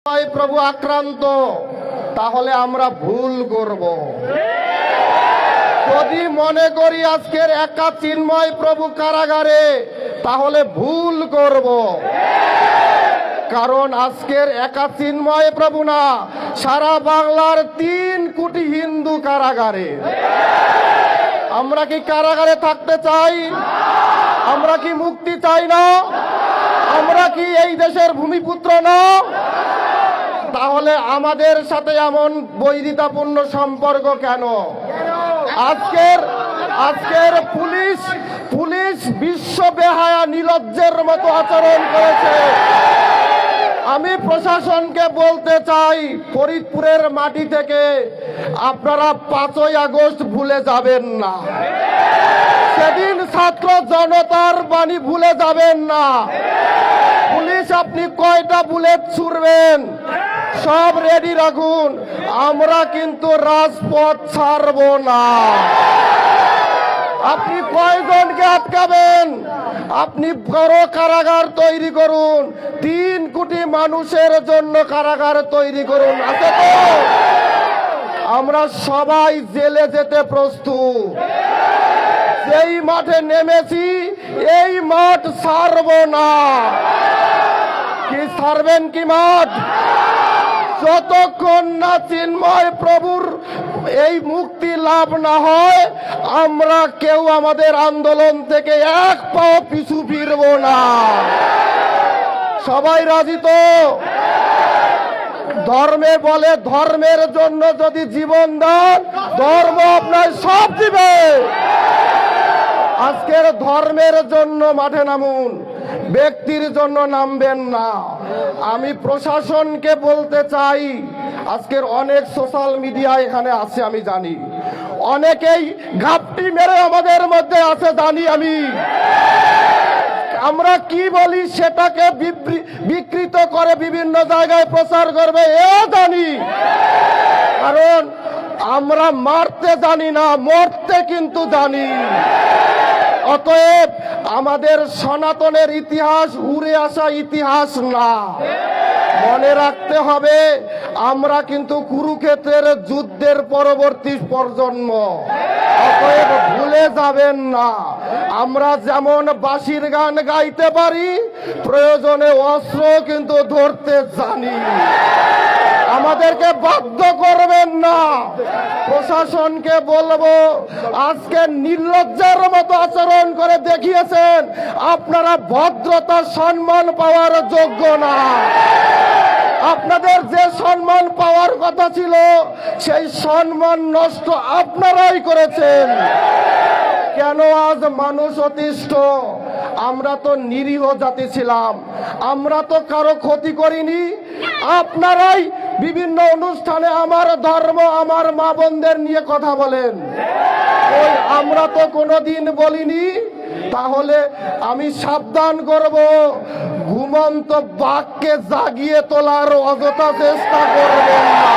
প্রভু আক্রান্ত, তাহলে আমরা ভুল করব। যদি মনে করি আজকের একা চিন্ময় প্রভু কারাগারে, তাহলে ভুল করব। কারণ আজকের একা চিন্ময় প্রভু না, সারা বাংলার 3 কোটি হিন্দু কারাগারে। আমরা কি কারাগারে থাকতে চাই? আমরা কি মুক্তি চাই না? আমরা কি এই দেশের ভূমিপুত্র না? তাহলে আমাদের সাথে এমন বৈরিতাপূর্ণ সম্পর্ক কেন? আজকের পুলিশ বিশ্ব বেহায়া নিলজ্জের মতো আচরণ করেছে। আমি প্রশাসনকে বলতে চাই, ফরিদপুরের মাটি থেকে আপনারা 5ই আগস্ট ভুলে যাবেন না। সেদিন ছাত্র জনতার বাণী ভুলে যাবেন না। পুলিশ আপনি কয়টা বুলেট ছুড়বেন সব রেডি রাখুন, আমরা কিন্তু রাজপথ ছাড়ব না। আপনি কয়জনকে আটকাবেন? আপনি বড় কারাগার তৈরি করুন, 3 কোটি মানুষের জন্য কারাগার তৈরি করুন। আছে তো? আমরা সবাই জেলে যেতে প্রস্তুত। যেই মাঠে নেমেছি এই মাঠ ছাড়ব না। কি ছাড়বেন কি মাঠ? যতক্ষণ না চিন্ময় প্রভুর এই মুক্তি লাভ না হয়, আমরা কেউ আমাদের আন্দোলন থেকে এক পাও পিছু ফিরব না। সবাই রাজি তো? ধর্মে বলে, ধর্মের জন্য যদি জীবন দেন, ধর্ম আপনার সব দিবে। আজকের ধর্মের জন্য মাঠে নামুন, ব্যক্তির জন্য নামবেন না। আমি প্রশাসনকে বলতে চাই, আজকের অনেক সোশ্যাল মিডিয়া এখানে আছে, আমি জানি অনেকেই ঘাপটি মেরে আমাদের মধ্যে আছে, জানি আমি। আমরা কি বলি সেটাকে বিকৃত করে বিভিন্ন জায়গায় প্রচার করবে, এ জানি। কারণ আমরা মারতে জানি না, মরতে কিন্তু জানি। অতএব আমাদের সনাতনের ইতিহাস উড়ে আসা ইতিহাস না, মনে রাখতে হবে আমরা কিন্তু কুরুক্ষেত্রের যুদ্ধের পরবর্তী প্রজন্ম। অতএব ভুলে যাবেন না, আমরা যেমন বাঁশির গান গাইতে পারি, প্রয়োজনে অস্ত্র কিন্তু ধরতে জানি। আমাদেরকে বাধ্য করবেন না। প্রশাসনকে বলবো, আজকে নির্লজ্জার মতো আচরণ করে দেখিয়েছেন, আপনারা ভদ্রতা সম্মান পাওয়ার যোগ্য না। আপনাদের যে সম্মান পাওয়ার কথা ছিল, সেই সম্মান নষ্ট আপনারাই করেছেন। কেন আজ মানুষ অতিষ্ঠ? আমরা তো নিরীহ জাতি ছিলাম, আমরা তো কারো ক্ষতি করিনি। আপনারাই বিভিন্ন অনুষ্ঠানে আমার ধর্ম, আমার মা বোনদের নিয়ে কথা বলেন, ওই আমরা তো কোনোদিন বলিনি। তাহলে আমি সাবধান করব, ঘুমন্ত বাঘকে জাগিয়ে তোলার অযথা চেষ্টা করবেন না।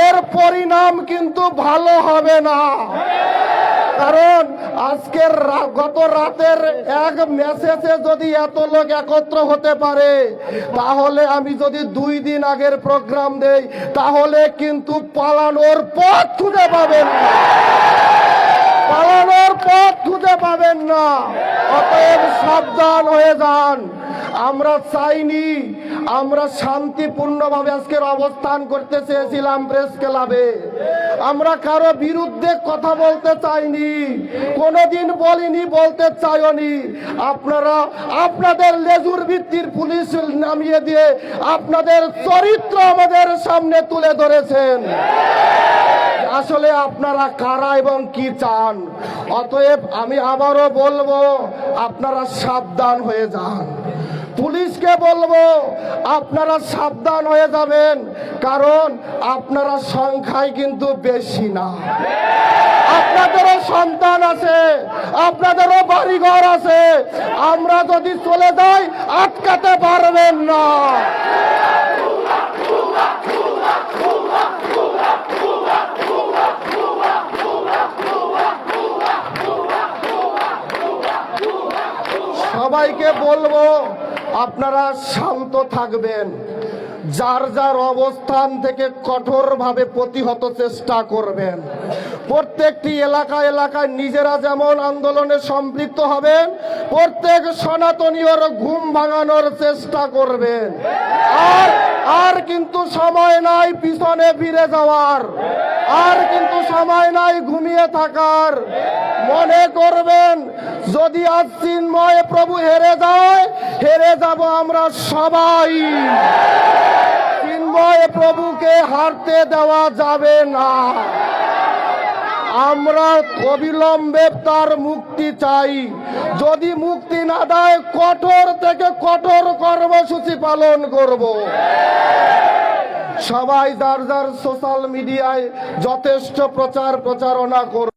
এর পরিণাম কিন্তু ভালো হবে না। কারণ আজকের গত রাতের এক মেসেজে যদি এত লোক একত্র হতে পারে, তাহলে আমি যদি 2 দিন আগের প্রোগ্রাম দেই, তাহলে কিন্তু পালানোর পথ খুঁজে পাবেন না। পালানোর পথ খুঁজে পাবেন না। অতএব সাবধান হয়ে যান। আমরা চাইনি, আমরা শান্তিপূর্ণভাবে আজকের অবস্থান করতে চেয়েছিলাম প্রেস ক্লাবে। আমরা কারো বিরুদ্ধে কথা বলতে চাইনি, কোনোদিন বলিনি, বলতে চাইনি। আপনারা আপনাদের লেজুর ভিত্তির পুলিশ নামিয়ে দিয়ে আপনাদের চরিত্র আমাদের সামনে তুলে ধরেছেন। আসলে আপনারা কারা এবং কি চান? অতএব আমি আবারও বলবো, আপনারা সাবধান হয়ে যান। পুলিশকে বলবো, আপনারা সাবধান হয়ে যাবেন। কারণ আপনারা সংখ্যায় কিন্তু বেশি না। আপনাদেরও সন্তান আছে, আপনাদেরও বাড়িঘর আছে। আমরা যদি চলে যাই, আটকাতে পারবেন না। সবাইকে বলবো, আপনারা শান্ত থাকবেন। যার যার অবস্থান থেকে কঠোরভাবে প্রতিহত চেষ্টা করবেন। প্রত্যেকটি এলাকায় এলাকায় নিজেরা যেমন আন্দোলনে সম্পৃক্ত হবেন, প্রত্যেক সনাতনীয়র ঘুম ভাঙানোর চেষ্টা করবেন। আর কিন্তু সময় নাই পিছনে ফিরে যাওয়ার, আর কিন্তু সময় নাই ঘুমিয়ে থাকার। মনে করবেন যদি আজ চিন্ময় প্রভু হেরে যায়, হেরে যাব আমরা সবাই। চিন্ময় প্রভুকে হারতে দেওয়া যাবে না। আমরা অবিলম্বে তার মুক্তি চাই। যদি মুক্তি না দেয়, কঠোর থেকে কঠোর কর্মসূচি পালন করব। সবাই যার যার সোশ্যাল মিডিয়ায় যথেষ্ট প্রচারণা করবে।